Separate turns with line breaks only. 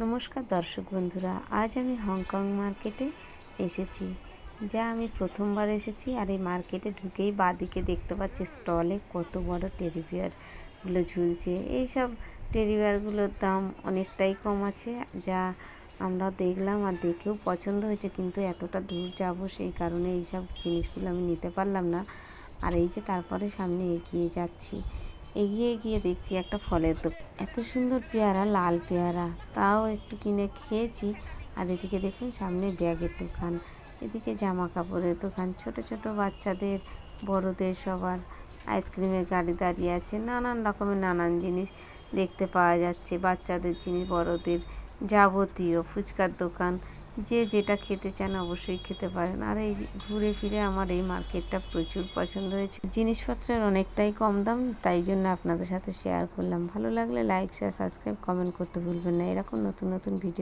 নমস্কার দর্শক বন্ধুরা, আজ আমি হংকং মার্কেটে এসেছি। যা আমি প্রথমবার এসেছি। আর এই মার্কেটে ঢুকেই বাঁদিকে দেখতে পাচ্ছি স্টলে কত বড় টেডি বিয়ারগুলো ঝুলছে। এইসব টেডি বিয়ারগুলোর দাম অনেকটাই কম আছে, যা আমরা দেখলাম আর দেখেও পছন্দ হয়েছে, কিন্তু এতটা দূর যাব সেই কারণে এইসব জিনিসগুলো আমি নিতে পারলাম না। আর এই যে তারপরে সামনে এগিয়ে যাচ্ছি, এগিয়ে গিয়ে দেখছি একটা ফলের দোকান। এত সুন্দর পেয়ারা, লাল পেয়ারা, তাও একটু কিনে খেয়েছি। আর এদিকে দেখুন সামনে ব্যাগের দোকান, এদিকে জামা কাপড়ের দোকান, ছোট ছোট বাচ্চাদের, বড়দের সবার। আইসক্রিমের গাড়ি দাঁড়িয়ে আছে, নানান রকমের নানান জিনিস দেখতে পাওয়া যাচ্ছে। বাচ্চাদের জিনিস, বড়দের যাবতীয়, ফুচকার দোকান। যে যেটা খেতে চান অবশ্যই খেতে পারেন। আর এই ঘুরে ফিরে আমার এই মার্কেটটা প্রচুর পছন্দ হয়েছে। জিনিসপত্রের অনেকটাই কম দাম, তাই জন্য আপনাদের সাথে শেয়ার করলাম। ভালো লাগলে লাইক, শেয়ার, সাবস্ক্রাইব, কমেন্ট করতে ভুলবেন না। এরকম নতুন নতুন ভিডিও